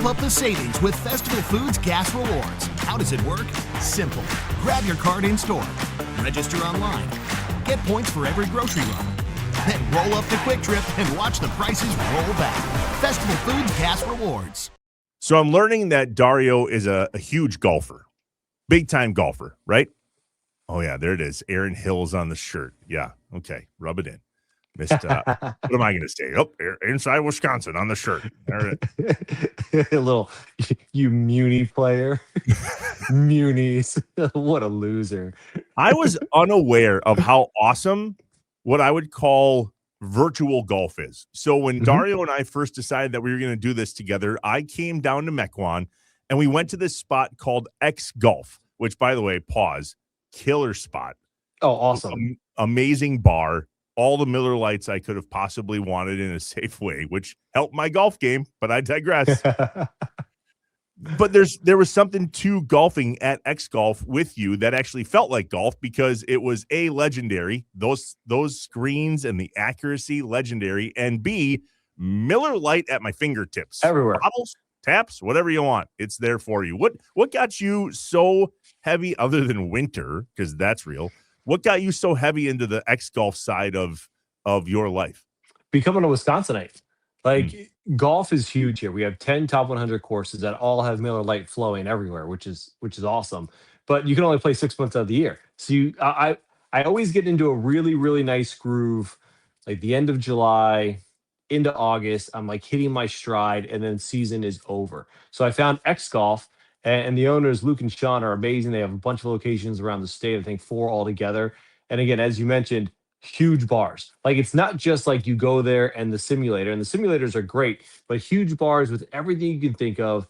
up the savings with Festival Foods Gas Rewards. How does it work? Simple. Grab your card in store. Register online. Get points for every grocery run. Then roll up the Quick Trip and watch the prices roll back. Festival Foods Gas Rewards. So I'm learning that Dario is a huge golfer. Big-time golfer, right? Oh, yeah, there it is. Aaron Hill's on the shirt. Yeah, okay. Rub it in. Missed. What am I going to say? Oh, inside Wisconsin on the shirt. All right. A little, you Muni player. Munis. What a loser. I was unaware of how awesome what I would call virtual golf is. So when Dario and I first decided that we were going to do this together, I came down to Mequon and we went to this spot called X Golf, which, by the way, pause, killer spot. Oh, awesome. Amazing bar. All the Miller Lights I could have possibly wanted in a safe way, which helped my golf game, but I digress. But there was something to golfing at X Golf with you that actually felt like golf because it was A, legendary, those screens and the accuracy legendary, and B, Miller Lite at my fingertips. Everywhere. Bottles, taps, whatever you want, it's there for you. What got you so heavy other than winter, because that's real? What got you so heavy into the X Golf side of your life? Becoming a Wisconsinite. Golf is huge here. We have 10 top 100 courses that all have Miller Lite flowing everywhere, which is awesome. But you can only play 6 months out of the year. So I always get into a really, really nice groove, like the end of July into August. I'm like hitting my stride, and then season is over. So I found X Golf, and the owners, Luke and Sean, are amazing. They have a bunch of locations around the state, I think 4 altogether. And again, as you mentioned, huge bars. Like, it's not just like you go there and the simulators are great, but huge bars with everything you can think of.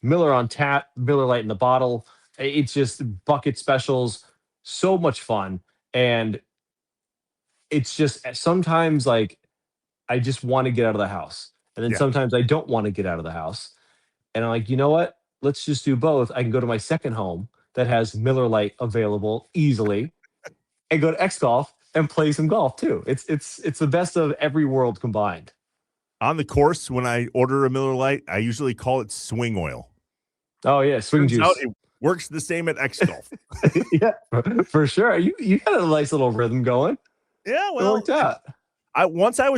Miller on tap, Miller Lite in the bottle. It's just bucket specials. So much fun. And it's just sometimes like I just want to get out of the house. And then sometimes I don't want to get out of the house. And I'm like, you know what? Let's just do both. I can go to my second home that has Miller Lite available easily and go to X Golf and play some golf too. It's the best of every world combined. On the course, when I order a Miller Lite, I usually call it swing oil. Oh yeah, swing juice. It works the same at X Golf. Yeah, for sure. You had a nice little rhythm going. Yeah, well, it worked out. Once I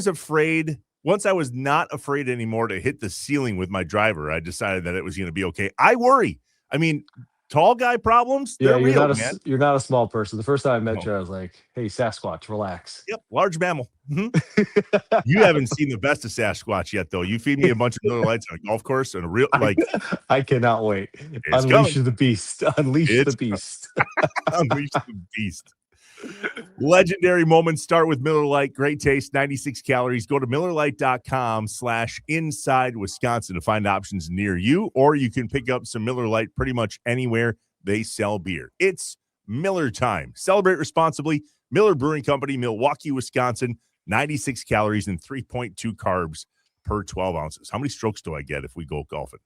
was not afraid anymore to hit the ceiling with my driver, I decided that it was going to be okay. I worry. I mean, tall guy problems, they're real, man. You're not a small person. The first time I met you, I was like, hey, Sasquatch, relax. Yep, large mammal. Mm-hmm. You haven't seen the best of Sasquatch yet, though. You feed me a bunch of Miller Lights on a golf course and a real, like. I cannot wait. Unleash the beast. Unleash the beast. Unleash the beast. Legendary moments start with Miller Lite. Great taste, 96 calories. Go to MillerLite.com/inside Wisconsin to find options near you, or you can pick up some Miller Lite pretty much anywhere they sell beer. It's Miller time. Celebrate responsibly. Miller Brewing Company, Milwaukee, Wisconsin. 96 calories and 3.2 carbs per 12 ounces. How many strokes do I get if we go golfing?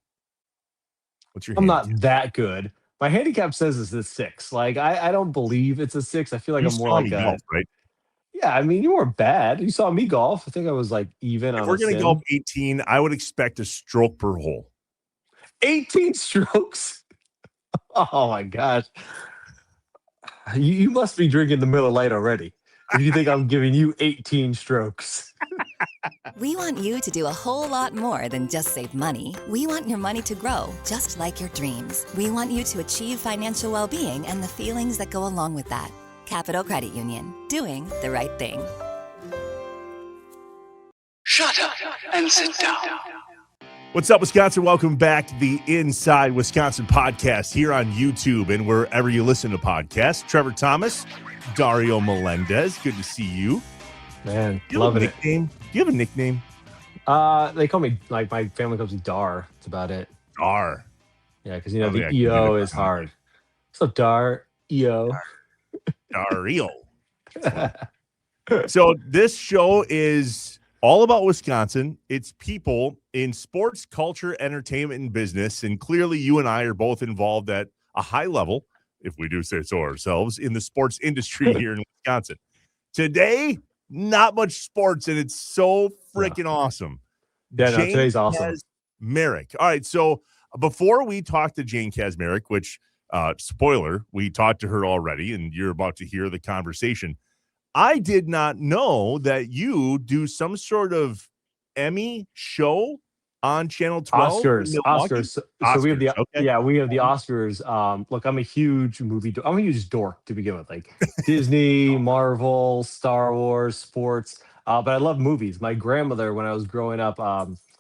What's your I'm handicap? not that good. My handicap says it's a 6. Like, I don't believe it's a 6. I feel like I'm more like a golf, right? Yeah, I mean, you weren't bad. You saw me golf. I think I was like even. If we're going to golf 18, I would expect a stroke per hole. 18 strokes? Oh my gosh. You must be drinking the Miller Lite already. If you think I'm giving you 18 strokes. We want you to do a whole lot more than just save money. We want your money to grow, just like your dreams. We want you to achieve financial well-being and the feelings that go along with that. Capital Credit Union, doing the right thing. Shut up and sit down. What's up, Wisconsin? Welcome back to the Inside Wisconsin podcast here on YouTube and wherever you listen to podcasts. Trevor Thomas, Dario Melendez, good to see you. Man, loving it. Do you have a nickname? They call me, like, my family calls me Dar. That's about it. Dar. Yeah, because, the EO is hard. What's up, Dar? EO. Dario. So this show is all about Wisconsin. It's people in sports, culture, entertainment, and business. And clearly you and I are both involved at a high level, if we do say so ourselves, in the sports industry here in Wisconsin. Today, not much sports, and it's so freaking awesome. Yeah, no, today's awesome. Merrick. All right, so before we talk to Jane Kaczmarek, which spoiler, we talked to her already, and you're about to hear the conversation. I did not know that you do some sort of Emmy show on Channel 12. Oscars. So we have the okay. we have the Oscars. Look, I'm a huge I'm a huge dork to begin with, like Disney, Marvel, Star Wars, sports. But I love movies. My grandmother, when I was growing up,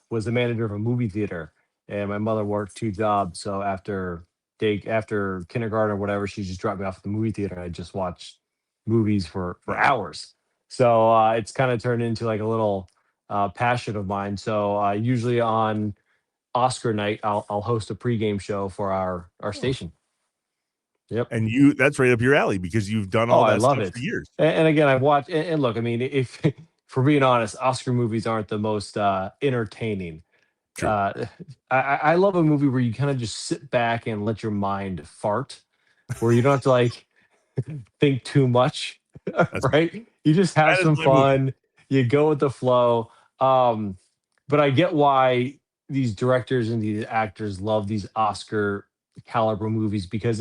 was the manager of a movie theater, and my mother worked 2 jobs. So after kindergarten or whatever, she just dropped me off at the movie theater, and I just watched movies for hours. So it's kind of turned into like a little passion of mine. So usually on Oscar night, I'll host a pregame show for our station. Yep. And that's right up your alley because you've done all that stuff for years. And again, I've watched, and look, I mean, if for being honest, Oscar movies aren't the most entertaining. I love a movie where you kind of just sit back and let your mind fart, where you don't have to like think too much, right? You just have some fun. You go with the flow. But I get why these directors and these actors love these Oscar caliber movies, because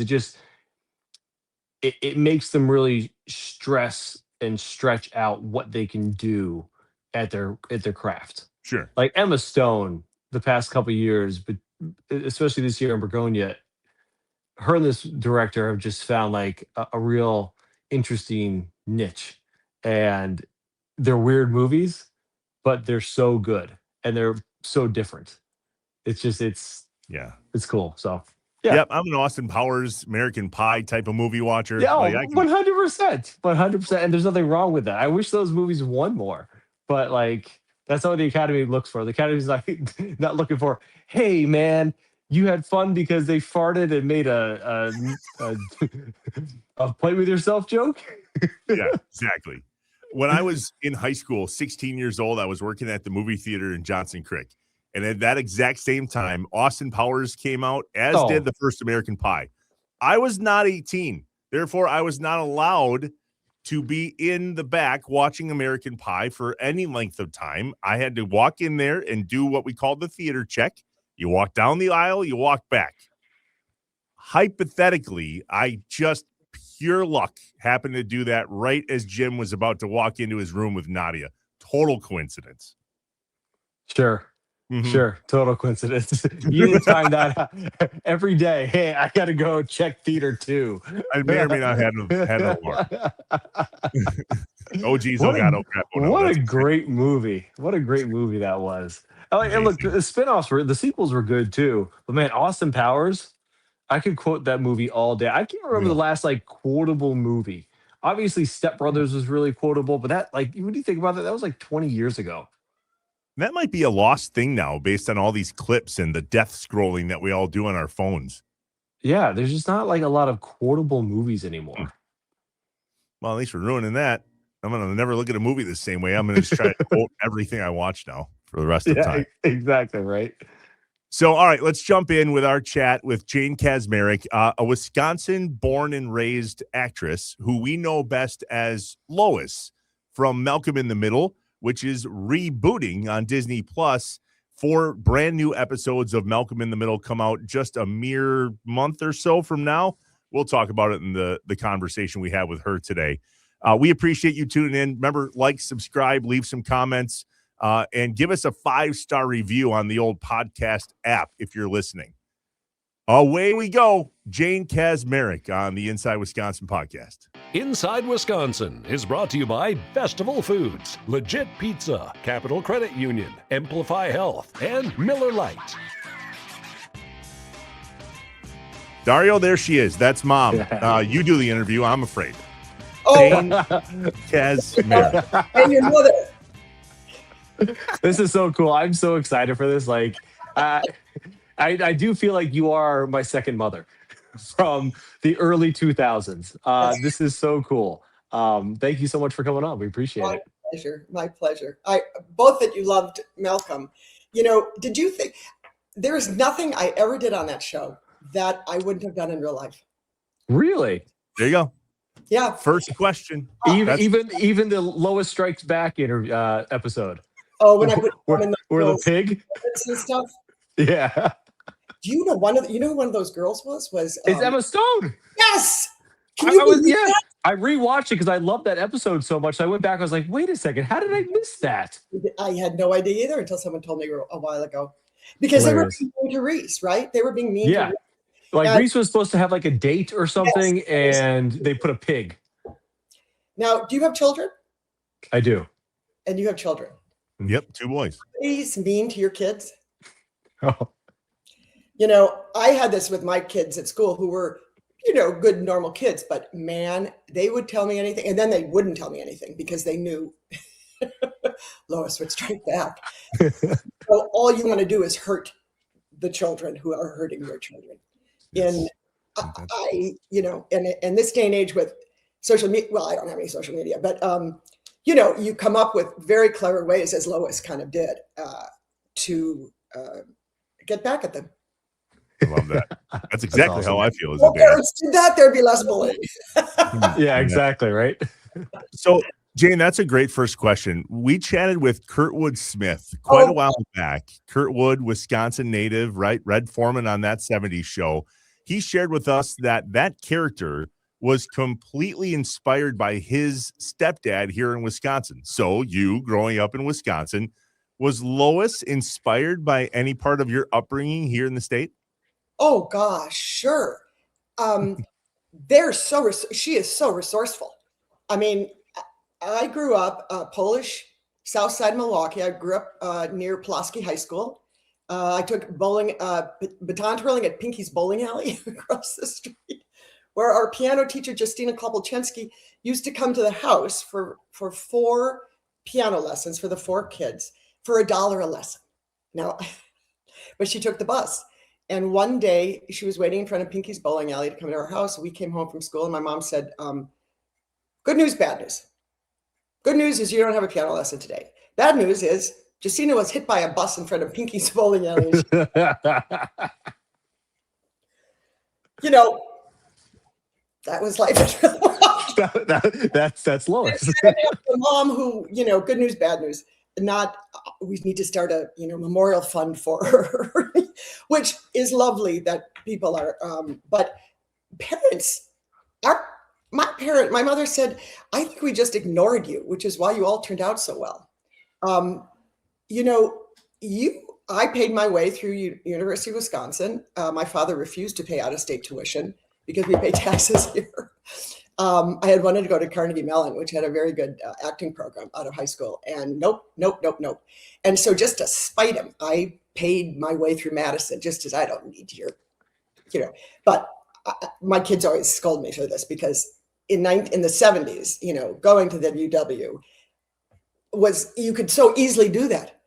it makes them really stress and stretch out what they can do at their craft. Sure. Like Emma Stone, the past couple of years, but especially this year in Begonia, her and this director have just found like a real interesting niche. And they're weird movies, but they're so good and they're so different. It's cool. So yeah. Yep, I'm an Austin Powers, American Pie type of movie watcher. Yeah, 100%. And there's nothing wrong with that. I wish those movies won more, but like that's not what the Academy looks for. The Academy's like not looking for, hey man, you had fun because they farted and made a play with yourself joke. Yeah, exactly. When I was in high school, 16 years old, I was working at the movie theater in Johnson Creek. And at that exact same time, Austin Powers came out, as did the first American Pie. I was not 18. Therefore, I was not allowed to be in the back watching American Pie for any length of time. I had to walk in there and do what we called the theater check. You walk down the aisle, you walk back. Hypothetically, I just pure luck happened to do that right as Jim was about to walk into his room with Nadia. Total coincidence. Sure. Mm-hmm. Sure. Total coincidence. You time that every day. Hey, I got to go check theater 2. I may or may not have an alarm. Oh, geez. What a great movie. What a great movie that was. And look, the spinoffs the sequels were good too. But man, Austin Powers, I could quote that movie all day. I can't remember the last like quotable movie. Obviously, Step Brothers was really quotable, but that, like, when you think about that was like 20 years ago. That might be a lost thing now based on all these clips and the death scrolling that we all do on our phones. Yeah, there's just not like a lot of quotable movies anymore. Well, at least we're ruining that. I'm going to never look at a movie the same way. I'm going to just try to quote everything I watch now for the rest of the time. Exactly, right? So, all right, let's jump in with our chat with Jane Kaczmarek, a Wisconsin-born and raised actress who we know best as Lois from Malcolm in the Middle, which is rebooting on Disney Plus. 4 brand new episodes of Malcolm in the Middle come out just a mere month or so from now. We'll talk about it in the conversation we had with her today. We appreciate you tuning in. Remember, like, subscribe, leave some comments, and give us a 5-star review on the old podcast app if you're listening. Away we go. Jane Kaczmarek on the Inside Wisconsin podcast. Inside Wisconsin is brought to you by Festival Foods, Legit Pizza, Capital Credit Union, Amplify Health, and Miller Lite. Dario, there she is. That's Mom. You do the interview, I'm afraid. Jane Kaczmarek. And your mother. This is so cool. I'm so excited for this. Like, I do feel like you are my second mother from the early 2000s. This is so cool. Thank you so much for coming on. We appreciate it. My pleasure. Both that you loved Malcolm. You know, did you think there is nothing I ever did on that show that I wouldn't have done in real life? Really? There you go. Yeah. First question. Even the Lois Strikes Back episode. Oh, when I put where the pig and stuff. Yeah. Do you know who one of those girls was? It's Emma Stone. Yes. Can you believe that? I rewatched it because I loved that episode so much. I went back. I was like, wait a second. How did I miss that? I had no idea either until someone told me a while ago. Because they were being mean to Reese, right? They were being mean to Reese. Like Reese was supposed to have like a date or something, and they put a pig. Now, do you have children? I do. And you have children? Yep, 2 boys. Please mean to your kids. Oh. You know, I had this with my kids at school who were, you know, good, normal kids, but man, they would tell me anything, and then they wouldn't tell me anything because they knew Lois would strike back. So all you want to do is hurt the children who are hurting your children. And I, you know, and this day and age with social media, well, I don't have any social media, but, you know, you come up with very clever ways, as Lois kind of did, to get back at them. I love that. That's exactly awesome. how I feel as If a dad. parents did that, there'd be less bullying. Yeah, exactly. Right. So, Jane, that's a great first question. We chatted with Kurtwood Smith quite a while back. Kurtwood, Wisconsin native, right? Red Foreman on that 70s show. He shared with us that character was completely inspired by his stepdad here in Wisconsin. So you, growing up in Wisconsin, was Lois inspired by any part of your upbringing here in the state? Oh gosh, sure. She is so resourceful. I mean, I grew up Polish, South Side Milwaukee. I grew up near Pulaski High School. I took baton twirling at Pinky's Bowling Alley across the street, where our piano teacher, Justina Kopolczynski, used to come to the house for 4 piano lessons for the 4 kids for $1 a lesson. Now, but she took the bus. And one day she was waiting in front of Pinky's Bowling Alley to come to our house. We came home from school and my mom said, good news, bad news. Good news is you don't have a piano lesson today. Bad news is Justina was hit by a bus in front of Pinky's Bowling Alley. You know, that was life. That's Lois. The mom who, you know, good news, bad news. Not, we need to start a, you know, memorial fund for her, which is lovely that people are, but parents my mother said, I think we just ignored you, which is why you all turned out so well. You know, I paid my way through University of Wisconsin. My father refused to pay out-of-state tuition because we pay taxes here. I had wanted to go to Carnegie Mellon, which had a very good acting program out of high school. And nope. And so just to spite him, I paid my way through Madison just as I don't need your, you know. But my kids always scold me for this because in the 70s, you know, going to the UW you could so easily do that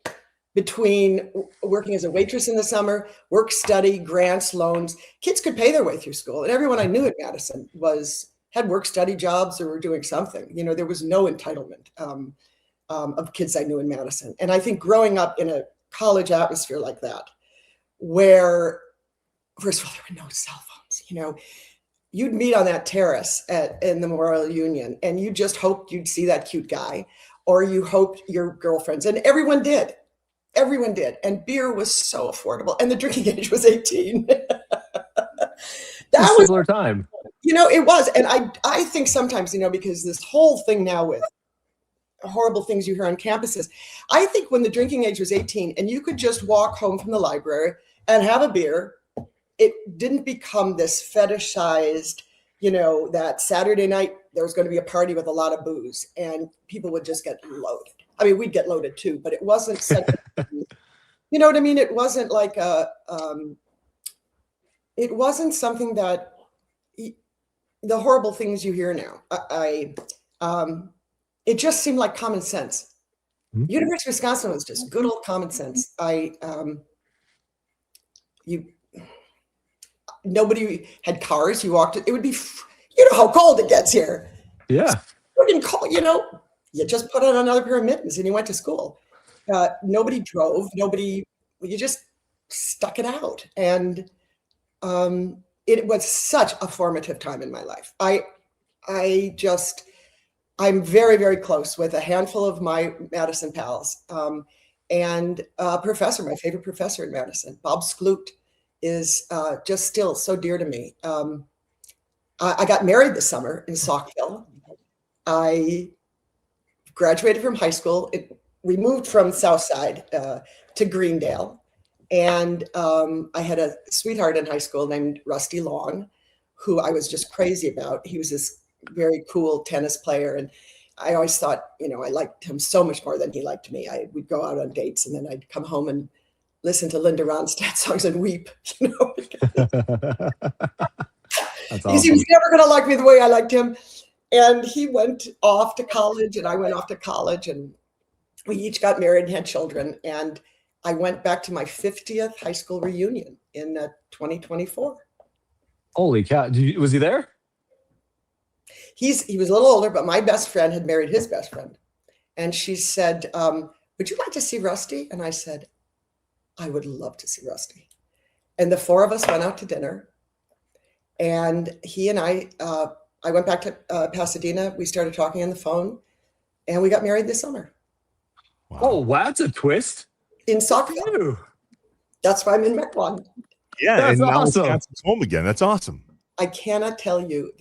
between working as a waitress in the summer, work, study, grants, loans. Kids could pay their way through school. And everyone I knew at Madison had work, study jobs or were doing something. You know, there was no entitlement of kids I knew in Madison. And I think growing up in a college atmosphere like that, where, first of all, there were no cell phones, you know, you'd meet on that terrace in the Memorial Union and you just hoped you'd see that cute guy or you hoped your girlfriends, and everyone did. Everyone did. And beer was so affordable and the drinking age was 18. That was similar time. You know, it was. And I think sometimes, you know, because this whole thing now with horrible things you hear on campuses, I think when the drinking age was 18 and you could just walk home from the library and have a beer, it didn't become this fetishized, you know, that Saturday night there was going to be a party with a lot of booze and people would just get loaded. I mean, we'd get loaded too, but it wasn't such you know what I mean? It wasn't like it wasn't something that the horrible things you hear now. It just seemed like common sense. Mm-hmm. University of Wisconsin was just good old common sense. Nobody had cars. You walked. It would be, you know how cold it gets here. Yeah. You didn't call. You know, you just put on another pair of mittens and you went to school. Nobody drove. You just stuck it out, and it was such a formative time in my life. I'm very, very close with a handful of my Madison pals. And professor, my favorite professor in Madison, Bob Skloot, is just still so dear to me. I got married this summer in Saukville. I graduated from high school. We moved from Southside to Greendale. And I had a sweetheart in high school named Rusty Long, who I was just crazy about. He was this very cool tennis player. And I always thought, I liked him so much more than he liked me. We'd go out on dates, and then I'd come home and listen to Linda Ronstadt songs and weep. That's awesome. He was never going to like me the way I liked him. And he went off to college, and I went off to college, and we each got married and had children. And I went back to my 50th high school reunion in 2024. Holy cow. Was he there? He was a little older, but my best friend had married his best friend. And she said, would you like to see Rusty? And I said, I would love to see Rusty. And the four of us went out to dinner. And he and I went back to Pasadena. We started talking on the phone, and we got married this summer. Wow. Oh, wow. That's a twist. In Saukville. That's why I'm in Mequon. Yeah, That's and now awesome. Wisconsin's home again. That's awesome. I cannot tell you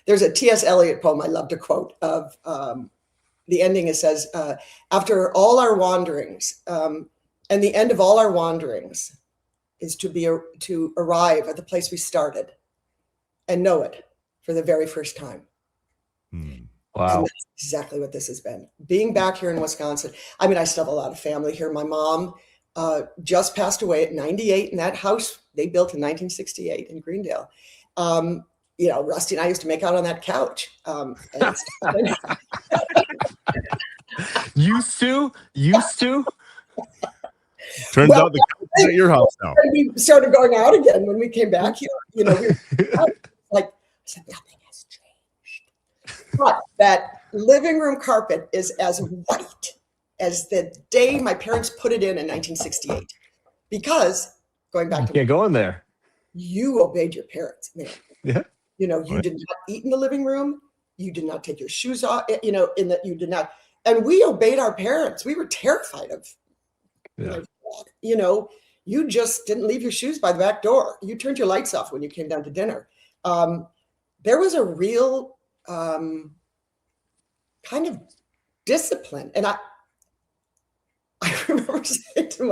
there's a T.S. Eliot poem I love to quote of the ending. It says, after all our wanderings, and the end of all our wanderings is to arrive at the place we started and know it for the very first time. Wow. And that's exactly what this has been. Being back here in Wisconsin. I mean, I still have a lot of family here. My mom just passed away at 98 in that house they built in 1968 in Greendale. Rusty and I used to make out on that couch. Used to? Turns out the couch is at your house now. We started going out again when we came back here. We were like, I said, nothing has changed. But that living room carpet is as white as the day my parents put it in 1968. Because going back to can't go in there. You obeyed your parents, man. Yeah. You did not eat in the living room. You did not take your shoes off. In that you did not. And we obeyed our parents. We were terrified of. You just didn't leave your shoes by the back door. You turned your lights off when you came down to dinner. There was a real kind of discipline, and I remember saying to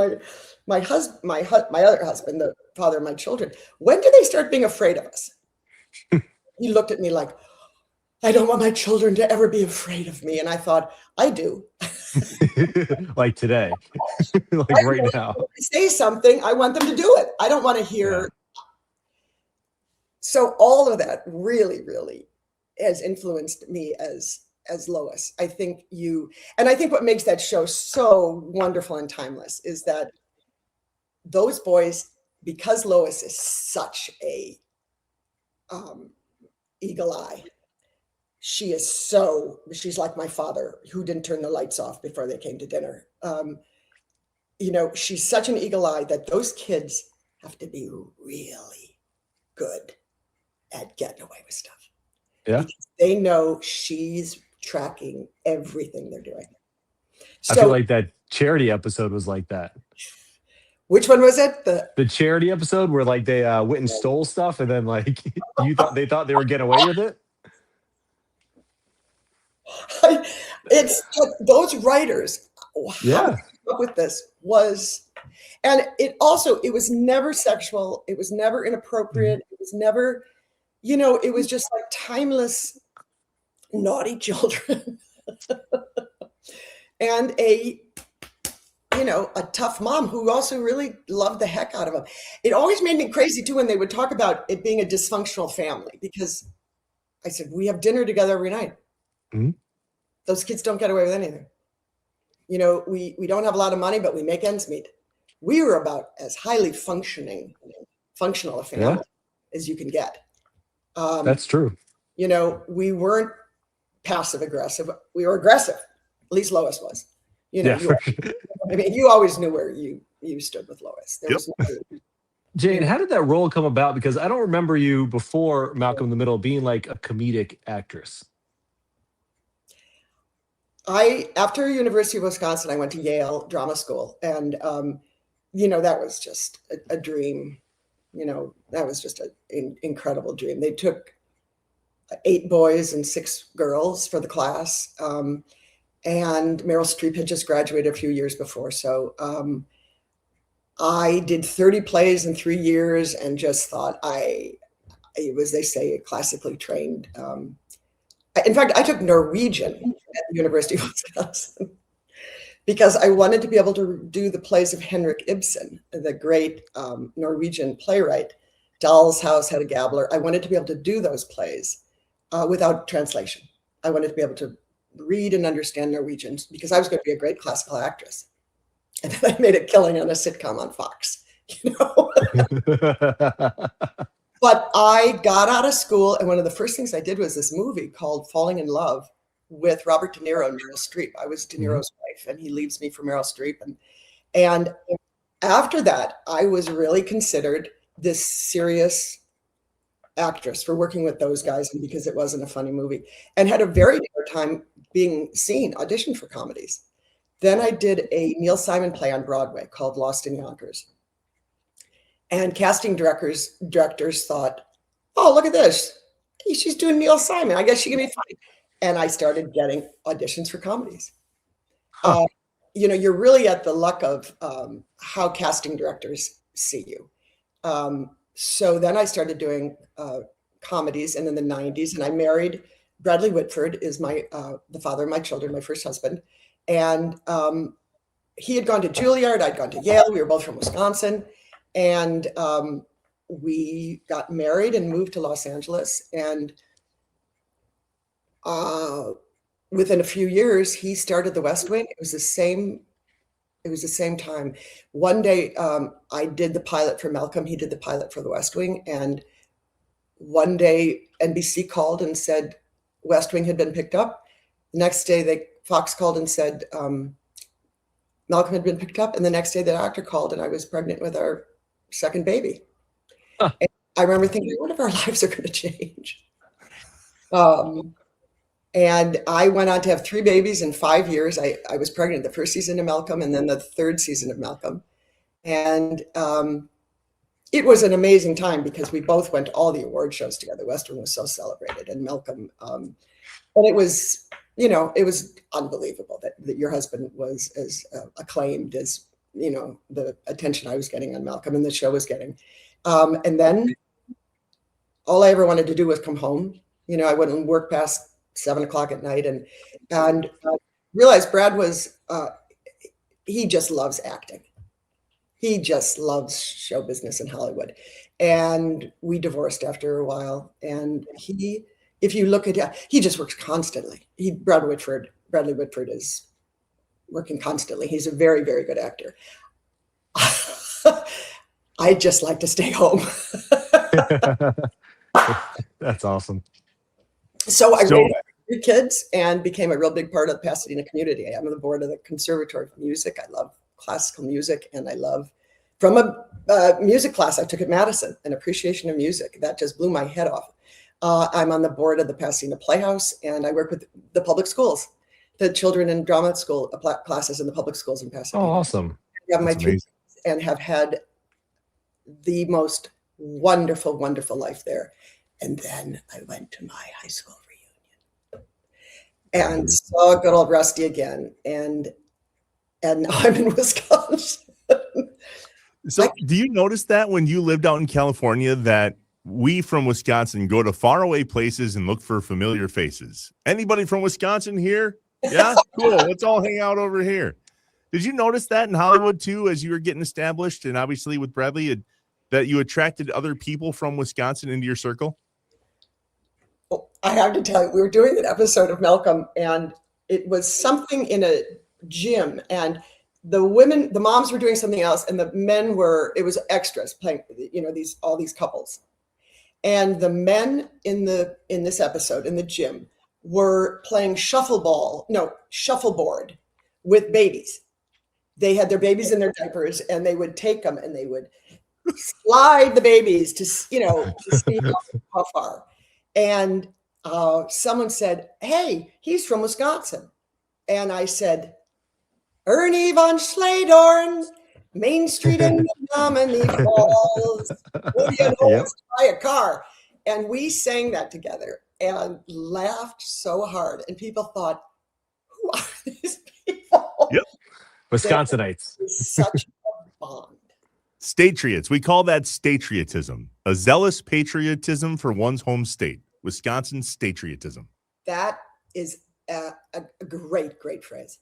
my other husband, the father of my children, when did they start being afraid of us? He looked at me like, I don't want my children to ever be afraid of me. And I thought, I do. Like today. Like right now. If they say something, I want them to do it. I don't want to hear. Yeah. So all of that really, really has influenced me as Lois. I think what makes that show so wonderful and timeless is that those boys, because Lois is such a eagle eye, she's like my father, who didn't turn the lights off before they came to dinner. She's such an eagle eye that those kids have to be really good at getting away with stuff. Yeah. Because they know she's tracking everything they're doing. I feel like that charity episode was like that. Which one was it? The charity episode where like they went and stole stuff, and then like they thought they were getting away with it. It's those writers. Yeah. How they came up with this was, and it was never sexual. It was never inappropriate. It was never, it was just like timeless, naughty children, and a tough mom who also really loved the heck out of them. It always made me crazy too when they would talk about it being a dysfunctional family, because I said, we have dinner together every night. Mm-hmm. Those kids don't get away with anything. We don't have a lot of money, but we make ends meet. We were about as highly functional a family as you can get. That's true. We weren't passive aggressive. We were aggressive. At least Lois was. You always knew where you stood with Lois. There was no, Jane, how did that role come about? Because I don't remember you before Malcolm in the Middle being like a comedic actress. After University of Wisconsin, I went to Yale Drama School, and that was just a dream. That was just an incredible dream. They took 8 boys and 6 girls for the class, and Meryl Streep had just graduated a few years before. So I did 30 plays in 3 years, and just thought I was, they say, classically trained. In fact, I took Norwegian at the University of Wisconsin because I wanted to be able to do the plays of Henrik Ibsen, the great Norwegian playwright. Doll's House, Hedda Gabler. I wanted to be able to do those plays without translation. I wanted to be able to read and understand Norwegian because I was going to be a great classical actress. And then I made a killing on a sitcom on Fox. But I got out of school, and one of the first things I did was this movie called Falling in Love with Robert De Niro and Meryl Streep. I was De Niro's wife, and he leaves me for Meryl Streep. And after that, I was really considered this serious actress for working with those guys, and because it wasn't a funny movie, and had a very hard time being seen, auditioned for comedies. Then I did a Neil Simon play on Broadway called Lost in Yonkers. And casting directors thought, oh, look at this. Hey, she's doing Neil Simon. I guess she can be funny. And I started getting auditions for comedies. You're really at the luck of how casting directors see you. So then I started doing comedies, and in the 90s, and I married Bradley Whitford, is the father of my children, my first husband. And he had gone to Juilliard, I'd gone to Yale. We were both from Wisconsin. And we got married and moved to Los Angeles. And within a few years, he started The West Wing. It was the same time. One day, I did the pilot for Malcolm. He did the pilot for The West Wing. And one day, NBC called and said West Wing had been picked up. The next day, Fox called and said Malcolm had been picked up. And the next day, the actor called, and I was pregnant with our second baby. And I remember thinking, what if our lives are going to change? And I went on to have 3 babies in 5 years. I was pregnant the first season of Malcolm, and then the 3rd season of Malcolm. And it was an amazing time because we both went to all the award shows together. West Wing was so celebrated, and Malcolm. But it was, it was unbelievable that your husband was as acclaimed as, the attention I was getting on Malcolm and the show was getting. And then all I ever wanted to do was come home. I wouldn't work past 7 o'clock at night, and realized Brad was, he just loves acting. He just loves show business in Hollywood. And we divorced after a while. And if you look at, he just works constantly. Bradley Whitford is working constantly. He's a very, very good actor. I just like to stay home. That's awesome. So I raised 3 kids and became a real big part of the Pasadena community. I'm on the board of the Conservatory for Music. I love classical music, and I love, from a music class I took at Madison, an appreciation of music. That just blew my head off. I'm on the board of the Pasadena Playhouse, and I work with the public schools, the children in drama school classes in the public schools in Pasadena. Oh, awesome. I have my 3 kids and have had the most wonderful, wonderful life there. And then I went to my high school reunion and saw good old Rusty again. And now I'm in Wisconsin. So do you notice that when you lived out in California that we from Wisconsin go to faraway places and look for familiar faces? Anybody from Wisconsin here? Yeah, cool. Let's all hang out over here. Did you notice that in Hollywood too, as you were getting established, and obviously with Bradley, that you attracted other people from Wisconsin into your circle? Well, I have to tell you, we were doing an episode of Malcolm, and it was something in a gym, and the moms were doing something else, and the men it was extras playing, all these couples. And the men in this episode in the gym were playing shuffleboard with babies. They had their babies in their diapers, and they would take them and they would slide the babies to see how far. And someone said, "Hey, he's from Wisconsin." And I said, Ernie von Schledorn, Main Street in Menominee Falls. What do you know? Yep. Let's buy a car. And we sang that together and laughed so hard. And people thought, who are these people? Yep. Wisconsinites. It's such a bond. Statriots. We call that statriotism, a zealous patriotism for one's home state. Wisconsin statriotism. That is a great, great phrase.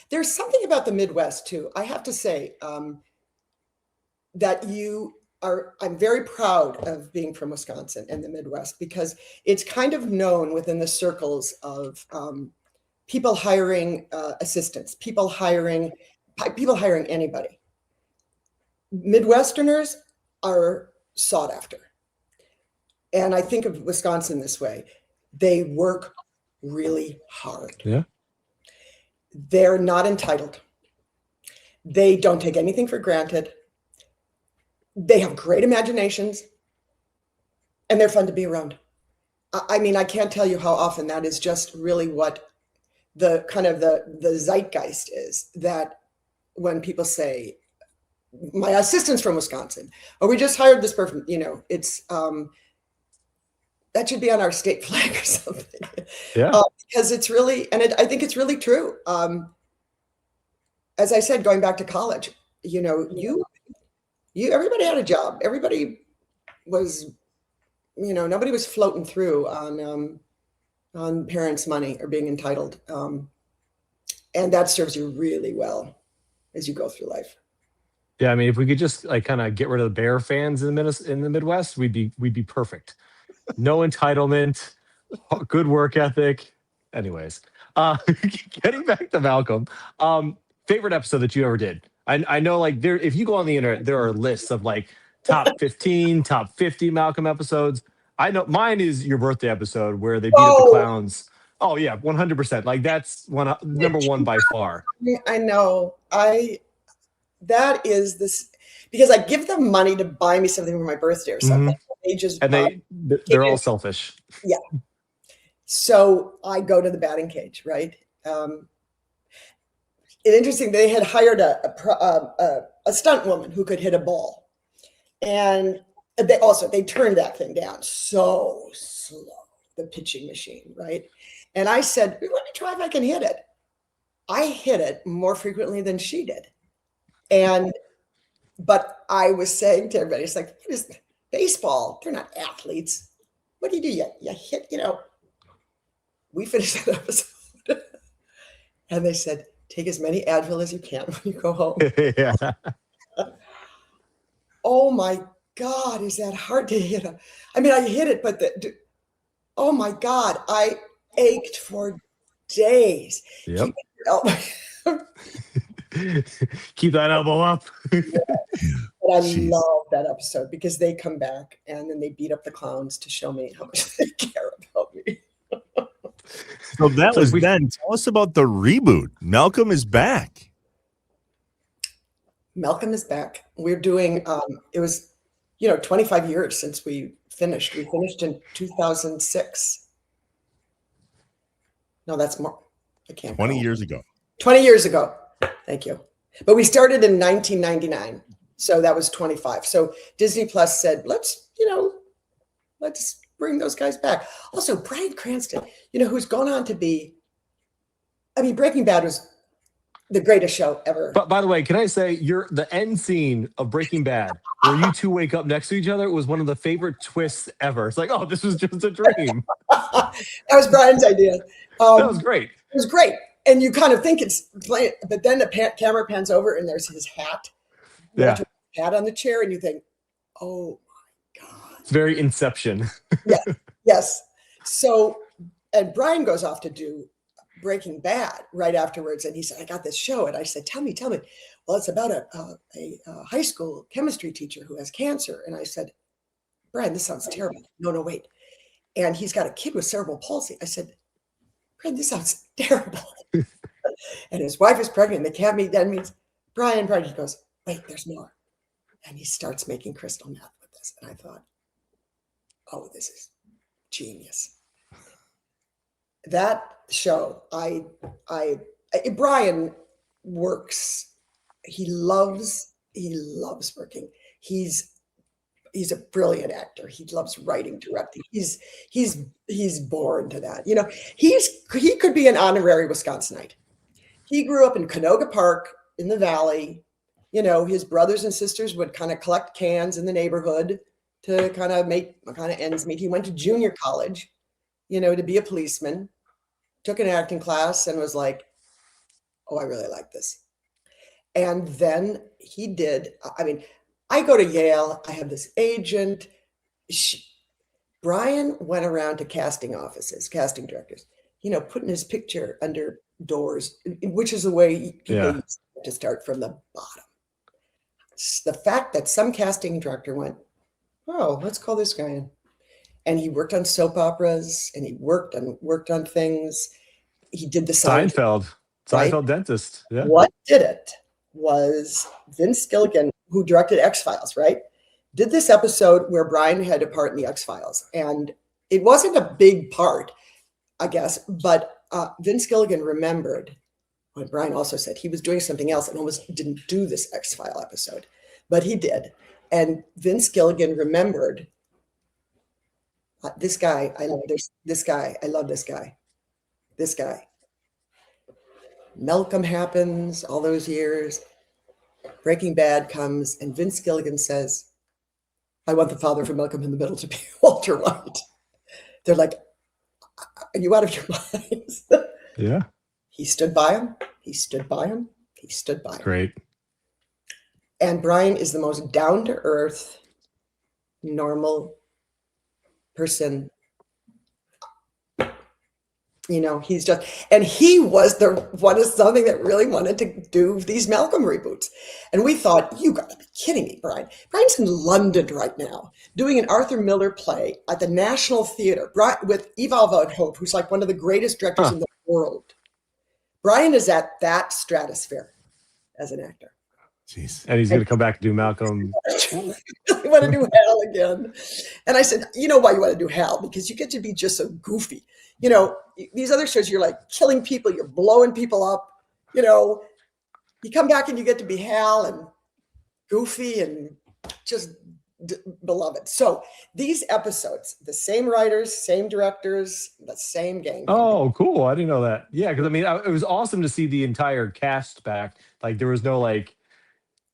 There's something about the Midwest, too. I have to say that I'm very proud of being from Wisconsin and the Midwest, because it's kind of known within the circles of people hiring assistants, people hiring anybody. Midwesterners are sought after. And I think of Wisconsin this way. They work really hard. Yeah. They're not entitled. They don't take anything for granted. They have great imaginations, and they're fun to be around. I mean, I can't tell you how often that is just really what the kind of the zeitgeist is, that when people say, my assistant's from Wisconsin, or we just hired this person, it's that should be on our state flag or something. Yeah. Because it's really, and I think it's really true. As I said, going back to college, everybody had a job. Everybody was, nobody was floating through on parents' money or being entitled. And that serves you really well as you go through life. Yeah, I mean, if we could just kind of get rid of the Bear fans in the Midwest, we'd be perfect. No entitlement, good work ethic. Anyways, getting back to Malcolm, favorite episode that you ever did. I know, if you go on the internet, there are lists of top 15, top 50 Malcolm episodes. I know mine is your birthday episode where they beat up the clowns. Oh yeah, 100%. That's number one by far. I know. That is this, because I give them money to buy me something for my birthday or something. Mm-hmm. They're all selfish. Yeah. So I go to the batting cage, right? It's interesting. They had hired a stunt woman who could hit a ball, and they turned that thing down so slow, the pitching machine, right? And I said, let me try if I can hit it. I hit it more frequently than she did. But I was saying to everybody, it's like, what is baseball? They're not athletes. What do? You hit, we finished that episode. And they said, take as many Advil as you can when you go home. Yeah. Oh my God, is that hard to hit? I hit it, but oh my God, I ached for days. Yep. Keep that elbow up. But I love that episode because they come back and then they beat up the clowns to show me how much they care about me. So that was then. Tell us about the reboot. Malcolm is back. Malcolm is back. We're doing, it was, 25 years since we finished. We finished in 2006. No, that's more. I can't. 20 years ago. 20 years ago. Thank you. But we started in 1999. So that was 25. So Disney Plus said, let's bring those guys back. Also, Bryan Cranston, who's gone on to be, Breaking Bad was the greatest show ever. But by the way, can I say the end scene of Breaking Bad, where you two wake up next to each other, was one of the favorite twists ever. It's like, oh, this was just a dream. That was Brian's idea. That was great. It was great. And you kind of think it's playing, but then the camera pans over and there's his hat. Yeah. Hat on the chair, and you think, oh my God. It's very Inception. Yes. So, and Brian goes off to do Breaking Bad right afterwards. And he said, I got this show. And I said, tell me. Well, it's about a high school chemistry teacher who has cancer. And I said, Brian, this sounds terrible. No, wait. And he's got a kid with cerebral palsy. I said, Brian, this sounds terrible. And his wife is pregnant. They can't meet. That means Brian, he goes, wait, there's more. And he starts making crystal meth with this. And I thought, oh, this is genius. That show, I Brian works. He loves working. He's a brilliant actor. He loves writing, directing. He's born to that. He could be an honorary Wisconsinite. He grew up in Canoga Park in the Valley. His brothers and sisters would kind of collect cans in the neighborhood to kind of make ends meet. He went to junior college, to be a policeman, took an acting class and was like, oh, I really like this. And then he did. I go to Yale. I have this agent. Brian went around to casting offices, casting directors, putting his picture under doors, which is the way people used to start from the bottom. The fact that some casting director went, oh, let's call this guy in. And he worked on soap operas and he worked on things. He did the Seinfeld right? dentist. Yeah. What did it was Vince Gilligan, who directed X-Files, right? Did this episode where Brian had a part in the X-Files. And it wasn't a big part, I guess, but Vince Gilligan remembered when Brian also said he was doing something else and almost didn't do this X-File episode, but he did. And Vince Gilligan remembered this guy. I love this guy. I love this guy. This guy. Malcolm happens all those years. Breaking Bad comes, and Vince Gilligan says, I want the father from Malcolm in the Middle to be Walter White. They're like, are you out of your minds? Yeah. He stood by him. He stood by him. He stood by him. Great. And Brian is the most down-to-earth, normal person. He's just, and he was something that really wanted to do these Malcolm reboots. And we thought, you gotta be kidding me, Brian. Brian's in London right now doing an Arthur Miller play at the National Theatre with Eval Van Hope, who's like one of the greatest directors in the world. Brian is at that stratosphere as an actor. Jeez. And he's going to come back to do Malcolm. I want to do Hal again. And I said, you know why you want to do Hal? Because you get to be just so goofy. These other shows, you're like killing people, you're blowing people up. You come back and you get to be Hal and goofy and just beloved. So these episodes, the same writers, same directors, the same game. Oh, cool. I didn't know that. Yeah, because it was awesome to see the entire cast back. Like there was no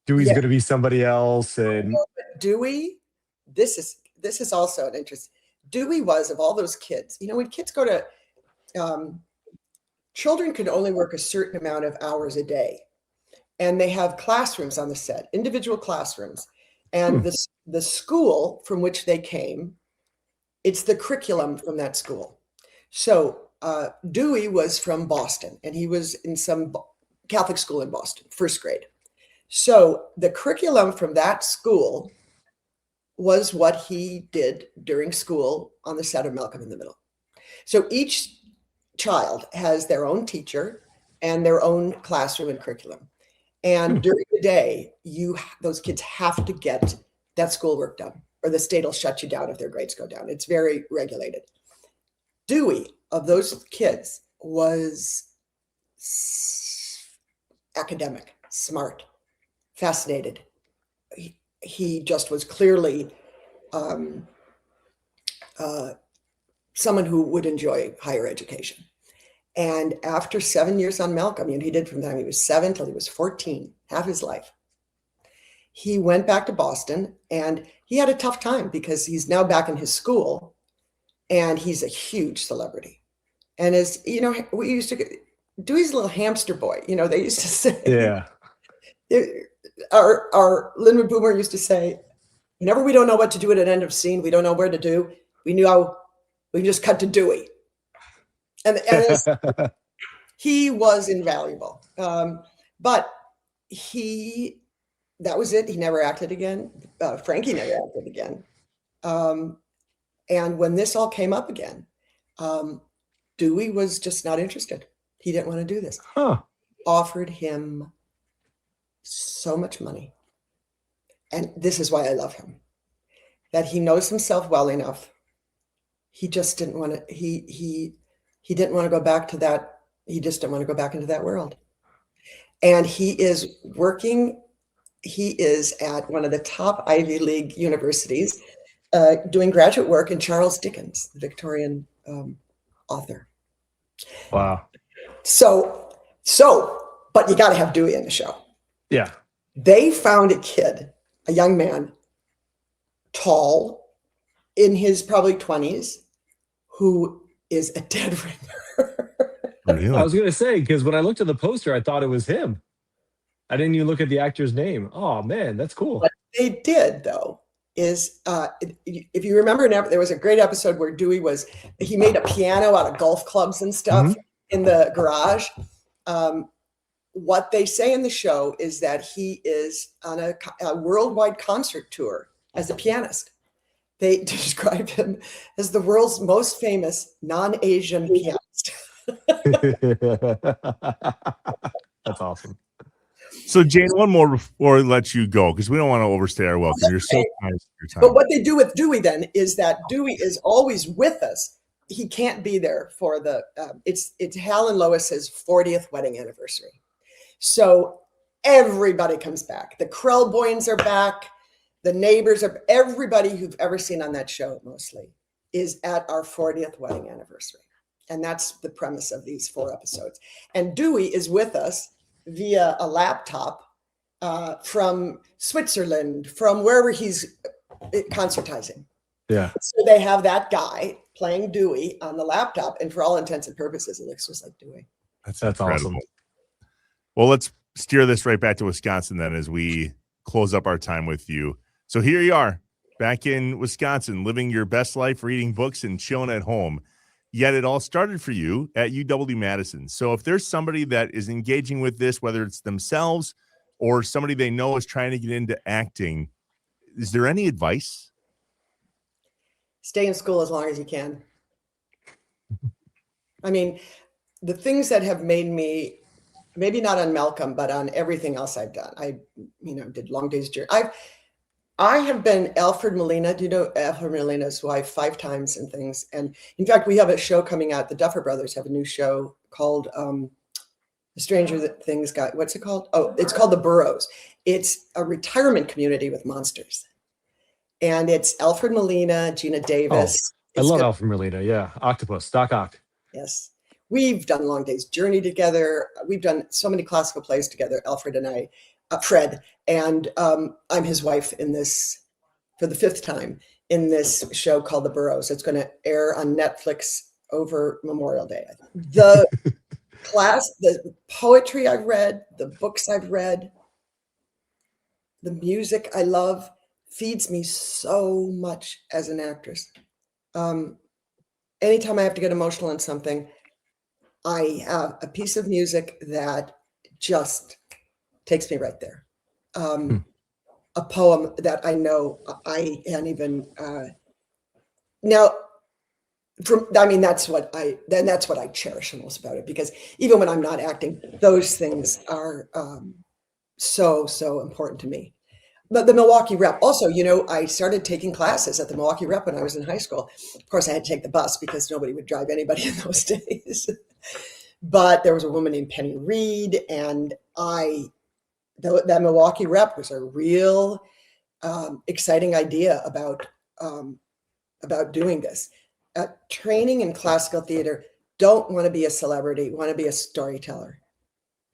Dewey's going to be somebody else. And Dewey, this is also an interest. Dewey was, of all those kids, when kids go to, children can only work a certain amount of hours a day. And they have classrooms on the set, individual classrooms. And the school from which they came, it's the curriculum from that school. So Dewey was from Boston, and he was in some Catholic school in Boston, first grade. So the curriculum from that school was what he did during school on the set of Malcolm in the Middle. So each child has their own teacher and their own classroom and curriculum. And during the day, those kids have to get that schoolwork done, or the state will shut you down if their grades go down. It's very regulated. Dewey, of those kids, was academic, smart, fascinated. He just was clearly someone who would enjoy higher education. And after 7 years on Malcolm, he did from the time he was 7 till he was 14, half his life. He went back to Boston, and he had a tough time because he's now back in his school, and he's a huge celebrity. And as we used to Dewey's a little hamster boy. They used to say, yeah. Our Linwood Boomer used to say, whenever we don't know what to do at an end of scene, we don't know where to do, we knew how we can just cut to Dewey. And he was invaluable. But that was it. He never acted again. Frankie never acted again. And when this all came up again, Dewey was just not interested. He didn't want to do this. Offered him so much money. And this is why I love him, that he knows himself well enough. He just didn't want to, he didn't want to go back to that He just didn't want to go back into that world. And he is at one of the top Ivy League universities doing graduate work in Charles Dickens, the Victorian author. Wow. So, but you got to have Dewey in the show. Yeah. They found a young man, tall, in his probably 20s, who is a dead ringer. Really? I was going to say, because when I looked at the poster, I thought it was him. I didn't even look at the actor's name. Oh, man, that's cool. What they did, though, is if you remember, there was a great episode where Dewey he made a piano out of golf clubs and stuff in the garage. What they say in the show is that he is on a worldwide concert tour as a pianist. They describe him as the world's most famous non-Asian pianist. That's awesome. So, Jane, one more before I let you go, because we don't want to overstay our welcome. You're so kind of your time. But what they do with Dewey then is that Dewey is always with us. He can't be there for it's Hal and Lois's 40th wedding anniversary. So everybody comes back. The Krellboynes are back. The neighbors everybody who've ever seen on that show mostly is at our 40th wedding anniversary. And that's the premise of these 4 episodes. And Dewey is with us via a laptop from Switzerland, from wherever he's concertizing. Yeah. So they have that guy playing Dewey on the laptop, and for all intents and purposes, it looks just like Dewey. That's awesome. Well, let's steer this right back to Wisconsin then as we close up our time with you. So here you are, back in Wisconsin, living your best life, reading books and chilling at home. Yet it all started for you at UW-Madison. So if there's somebody that is engaging with this, whether it's themselves or somebody they know is trying to get into acting, is there any advice? Stay in school as long as you can. I mean, the things that have made me, maybe not on Malcolm, but on everything else I've done. I did Long Day's Journey. I have been Alfred Molina. Do you know Alfred Molina's wife 5 times and things? And in fact, we have a show coming out. The Duffer Brothers have a new show called The Stranger Things Guy. What's it called? Oh, it's called The Burrows. It's a retirement community with monsters. And it's Alfred Molina, Gina Davis. I love Alfred Molina. Yeah. Octopus, Doc Ock. Yes. We've done Long Day's Journey together. We've done so many classical plays together, Alfred and I. Fred, and I'm his wife in this for the 5th time in this show called The Burrows. It's going to air on Netflix over Memorial Day. The the poetry I've read, the books I've read, the music I love feeds me so much as an actress. Anytime I have to get emotional in something, I have a piece of music that just takes me right there. A poem that I know I can't even that's what I cherish the most about it, because even when I'm not acting, those things are so important to me. But the Milwaukee Rep also, I started taking classes at the Milwaukee Rep when I was in high school. Of course, I had to take the bus because nobody would drive anybody in those days. But there was a woman named Penny Reed, and that Milwaukee Rep was a real exciting idea about doing this. Training in classical theater, don't want to be a celebrity, want to be a storyteller.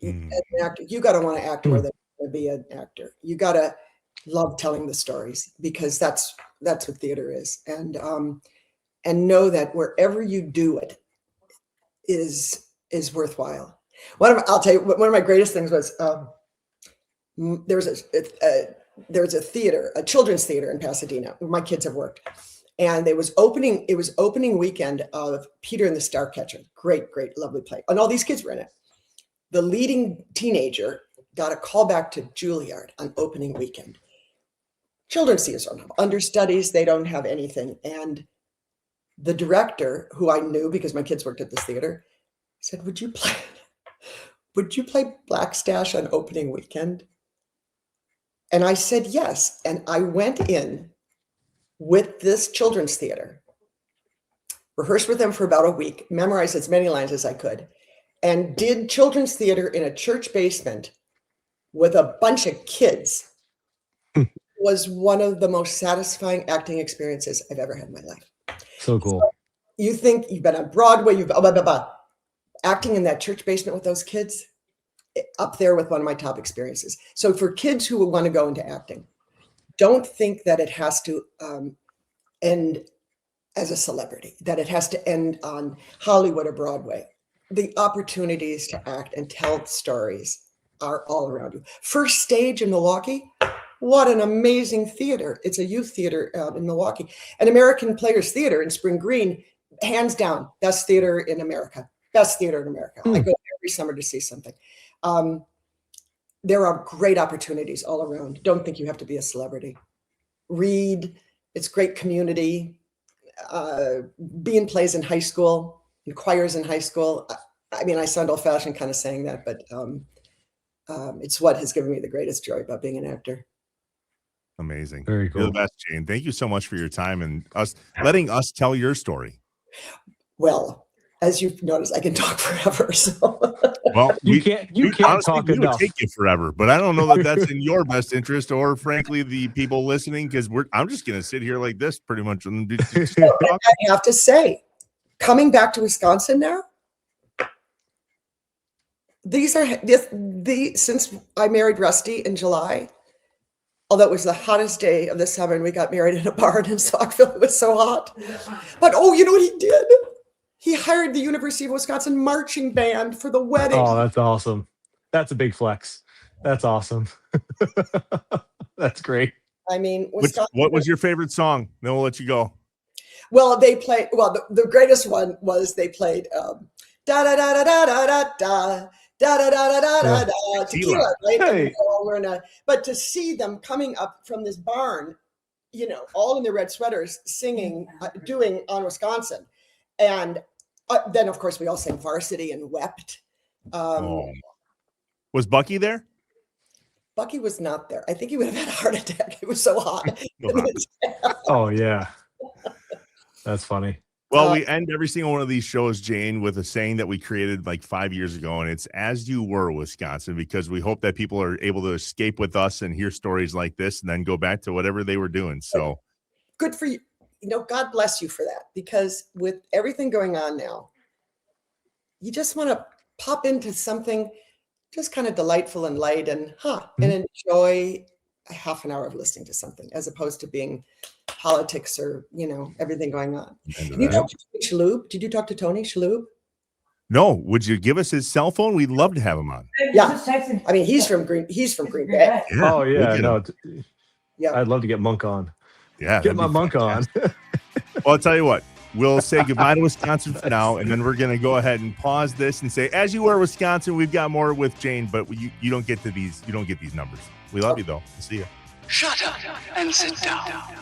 As an actor, you got to want to act more than be an actor. You got to love telling the stories, because that's what theater is. And know that wherever you do it is worthwhile. I'll tell you, one of my greatest things was there was a theater, a children's theater in Pasadena where my kids have worked, and it was opening weekend of Peter and the Starcatcher. Great, lovely play, and all these kids were in it. The leading teenager got a call back to Juilliard on opening weekend. Children's theaters don't have understudies; they don't have anything. And the director, who I knew because my kids worked at this theater, said, "Would you play Black Stash on opening weekend?" And I said yes. And I went in with this children's theater, rehearsed with them for about a week, memorized as many lines as I could. and did children's theater in a church basement with a bunch of kids was one of the most satisfying acting experiences I've ever had in my life. So cool. So you think you've been on Broadway, you've blah, blah, blah, blah. Acting in that church basement with those kids, up there with one of my top experiences. So for kids who want to go into acting, don't think that it has to end as a celebrity, that it has to end on Hollywood or Broadway. The opportunities to act and tell stories are all around you. First Stage in Milwaukee, what an amazing theater. It's a youth theater in Milwaukee. And American Players Theater in Spring Green, hands down, best theater in America. Best theater in America. I go every summer to see something. There are great opportunities all around. Don't think you have to be a celebrity. Read. It's great community. Be in plays in high school, in choirs in high school. I mean, I sound old-fashioned kind of saying that, but it's what has given me the greatest joy about being an actor. Amazing. Very cool. You're the best, Jane. Thank you so much for your time and letting us tell your story. Well, as you've noticed, I can talk forever. So, well, you can't honestly, talk we enough. Would take you forever, but I don't know that that's in your best interest, or frankly, the people listening, because I'm just going to sit here like this, pretty much. I have to say, coming back to Wisconsin now, these are since I married Rusty in July. Although it was the hottest day of the summer, and we got married in a barn in Saukville, it was so hot. But you know what he did? He hired the University of Wisconsin marching band for the wedding. Oh, that's awesome. That's a big flex. That's awesome. That's great. I mean, what was your favorite song? Then we'll let you go. Well, they played, the greatest one was they played da da da da da da da da da da da da da tequila, right? Hey. But to see them coming up from this barn, all in their red sweaters, singing, doing On Wisconsin. And then, of course, we all sang Varsity and wept. Was Bucky there? Bucky was not there. I think he would have had a heart attack. It was so hot. Oh, yeah. That's funny. Well, we end every single one of these shows, Jane, with a saying that we created like 5 years ago, and it's "As you were, Wisconsin," because we hope that people are able to escape with us and hear stories like this and then go back to whatever they were doing. So good for you. God bless you for that, because with everything going on now, you just want to pop into something just kind of delightful and light and and enjoy a half an hour of listening to something, as opposed to being politics or, everything going on. Did you talk to Tony Shalhoub? Did you talk to Tony Shalhoub? No. Would you give us his cell phone? We'd love to have him on. Yeah. I mean, he's from Green Bay. Yeah, oh, yeah. No. Yeah. I'd love to get Monk on. Yeah. Get my Monk on. Well, I'll tell you what. We'll say goodbye to Wisconsin for now, and then we're going to go ahead and pause this and say, "As you were, Wisconsin." We've got more with Jane, but you don't get to these. You don't get these numbers. We love you, though. We'll see you. Shut up and sit down.